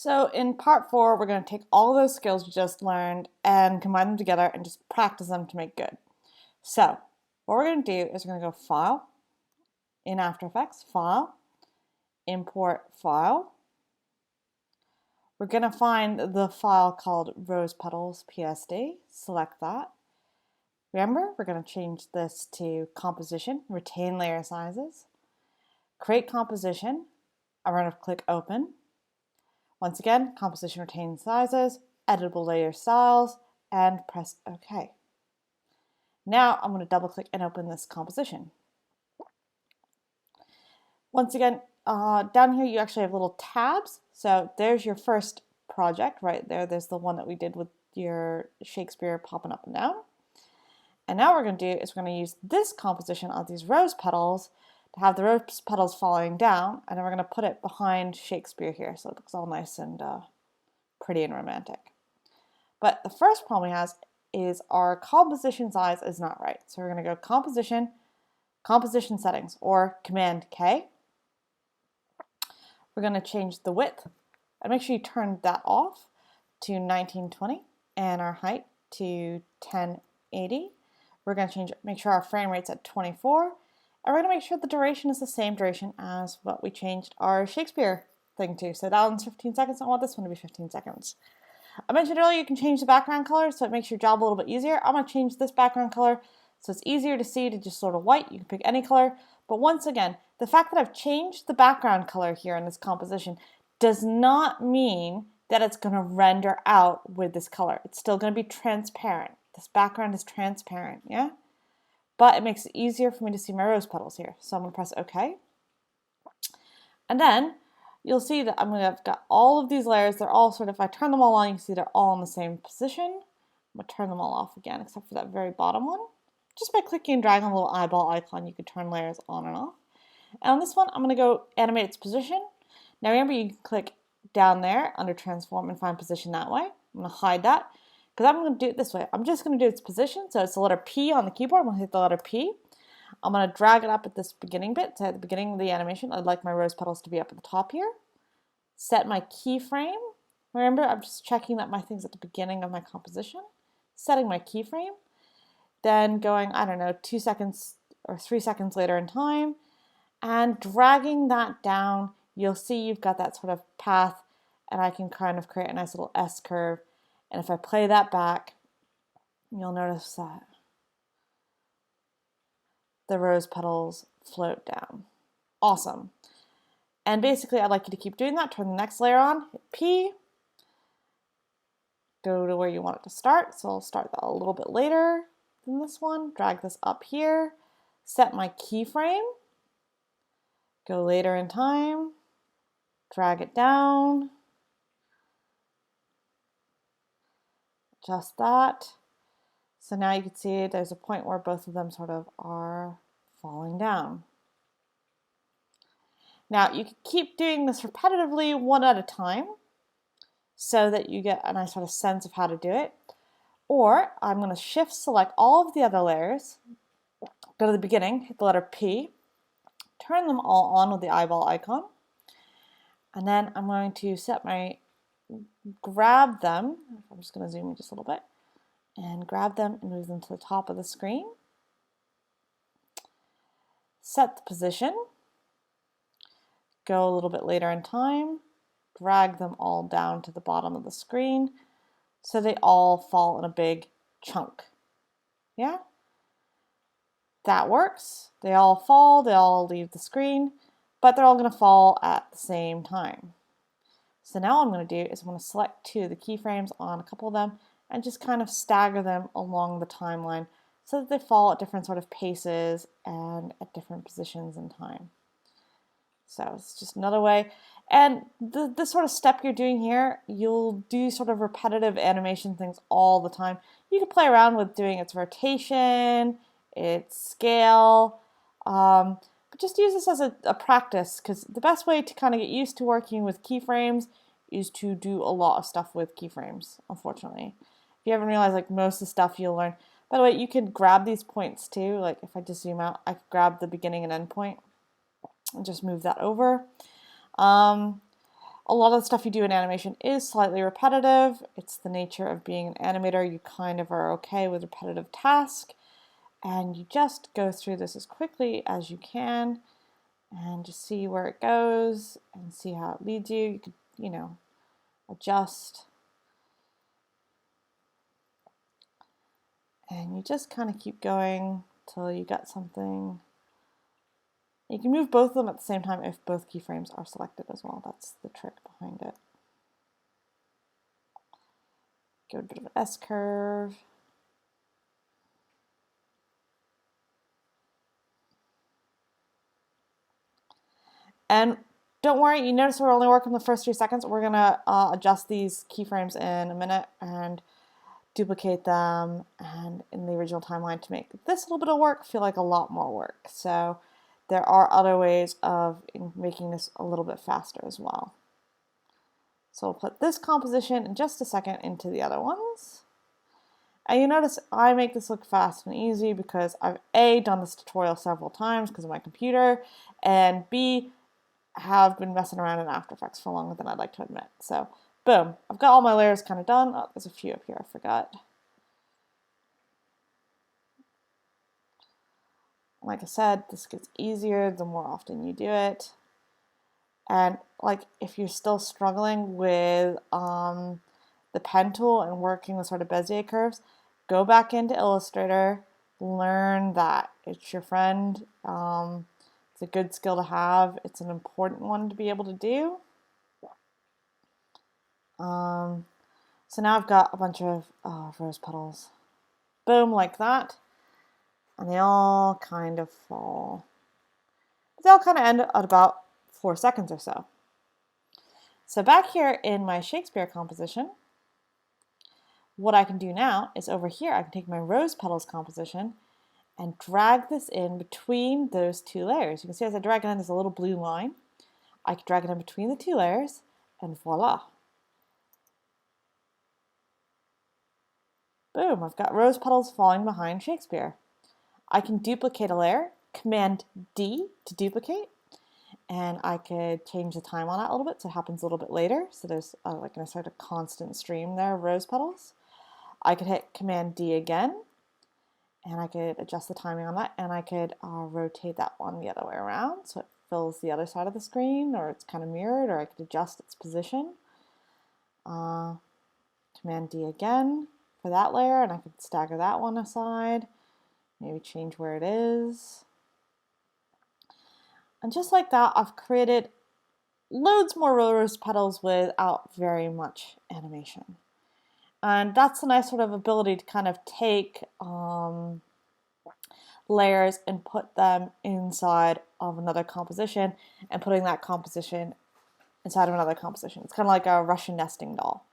So in part 4, we're going to take all those skills we just learned and combine them together and just practice them to make good. So what we're going to do is we're going to go File, in After Effects, File, Import File. We're going to find the file called Rose Petals PSD, select that. Remember, we're going to change this to Composition, retain layer sizes, create composition. I'm going to click Open. Once again, composition retain sizes, editable layer styles, and press OK. Now I'm going to double click and open this composition. Once again, down here you actually have little tabs. So there's your first project right there. There's the one that we did with your Shakespeare popping up and down. And now what we're going to do is we're going to use this composition of these rose petals to have the rose petals falling down, and then we're going to put it behind Shakespeare here so it looks all nice and pretty and romantic. But the first problem we have is our composition size is not right. So we're going to go Composition, Composition Settings, or Command K. We're going to change the width, and make sure you turn that off to 1920 and our height to 1080. We're going to make sure our frame rate's at 24, and we're going to make sure the duration is the same duration as what we changed our Shakespeare thing to. So that one's 15 seconds. I want this one to be 15 seconds. I mentioned earlier you can change the background color so it makes your job a little bit easier. I'm going to change this background color so it's easier to see to just sort of white. You can pick any color. But once again, the fact that I've changed the background color here in this composition does not mean that it's going to render out with this color. It's still going to be transparent. This background is transparent, yeah? But it makes it easier for me to see my rose petals here. So I'm going to press OK. And then you'll see that I've got all of these layers. They're all sort of, if I turn them all on, you can see they're all in the same position. I'm going to turn them all off again, except for that very bottom one. Just by clicking and dragging on the little eyeball icon, you can turn layers on and off. And on this one, I'm going to go animate its position. Now remember, you can click down there under transform and find position that way. I'm going to hide that because I'm going to do it this way. I'm just going to do its position. So it's the letter P on the keyboard. I'm going to hit the letter P. I'm going to drag it up at this beginning bit. So at the beginning of the animation, I'd like my rose petals to be up at the top here. Set my keyframe. Remember, I'm just checking that my thing's at the beginning of my composition. Setting my keyframe. Then going, I don't know, 2 seconds or 3 seconds later in time, and dragging that down, you'll see you've got that sort of path, and I can kind of create a nice little S curve. And if I play that back, you'll notice that the rose petals float down. Awesome. And basically, I'd like you to keep doing that. Turn the next layer on, hit P, go to where you want it to start. So I'll start that a little bit later than this one. Drag this up here, set my keyframe, go later in time, drag it down, just that. So now you can see there's a point where both of them sort of are falling down. Now you can keep doing this repetitively one at a time so that you get a nice sort of sense of how to do it. Or I'm going to shift select all of the other layers, go to the beginning, hit the letter P, turn them all on with the eyeball icon, and then I'm going to grab them, I'm just going to zoom in just a little bit, and grab them and move them to the top of the screen. Set the position, go a little bit later in time, drag them all down to the bottom of the screen so they all fall in a big chunk. Yeah? That works. They all fall, they all leave the screen, but they're all going to fall at the same time. So now what I'm going to do is I'm going to select two of the keyframes on a couple of them and just kind of stagger them along the timeline so that they fall at different sort of paces and at different positions in time. So it's just another way. And this sort of step you're doing here, you'll do sort of repetitive animation things all the time. You can play around with doing its rotation, its scale, but just use this as a practice, because the best way to kind of get used to working with keyframes is to do a lot of stuff with keyframes, unfortunately. If you haven't realized, like, most of the stuff you'll learn. By the way, you can grab these points too. Like if I just zoom out, I can grab the beginning and end point and just move that over. a lot of the stuff you do in animation is slightly repetitive. It's the nature of being an animator. You kind of are okay with repetitive tasks, and you just go through this as quickly as you can and just see where it goes and see how it leads you. You could, adjust. And you just kind of keep going till you get something. You can move both of them at the same time if both keyframes are selected as well. That's the trick behind it. Give it a bit of an S-curve. And don't worry, you notice we're only working the first 3 seconds. We're gonna adjust these keyframes in a minute and duplicate them and in the original timeline to make this little bit of work feel like a lot more work. So there are other ways of making this a little bit faster as well. So we'll put this composition in just a second into the other ones. And you notice I make this look fast and easy because I've A, done this tutorial several times because of my computer, and B, have been messing around in After Effects for longer than I'd like to admit. So boom, I've got all my layers kind of done. Oh, there's a few up here I forgot. Like I said, this gets easier the more often you do it. And like if you're still struggling with the pen tool and working with sort of Bezier curves, go back into Illustrator, learn that. It's your friend. It's a good skill to have. It's an important one to be able to do. So now I've got a bunch of rose petals. Boom, like that. And they all kind of fall. They all kind of end at about 4 seconds or so. So back here in my Shakespeare composition, what I can do now is over here, I can take my rose petals composition and drag this in between those 2 layers. You can see as I drag it in, there's a little blue line. I can drag it in between the 2 layers, and voila. Boom, I've got rose petals falling behind Shakespeare. I can duplicate a layer, Command D to duplicate, and I could change the time on that a little bit so it happens a little bit later. So there's like a sort of constant stream there of rose petals. I could hit Command D again, and I could adjust the timing on that, and I could rotate that one the other way around so it fills the other side of the screen, or it's kind of mirrored, or I could adjust its position. Command D again for that layer, and I could stagger that one aside, maybe change where it is. And just like that, I've created loads more rose petals without very much animation. And that's a nice sort of ability to kind of take layers and put them inside of another composition and putting that composition inside of another composition. It's kind of like a Russian nesting doll.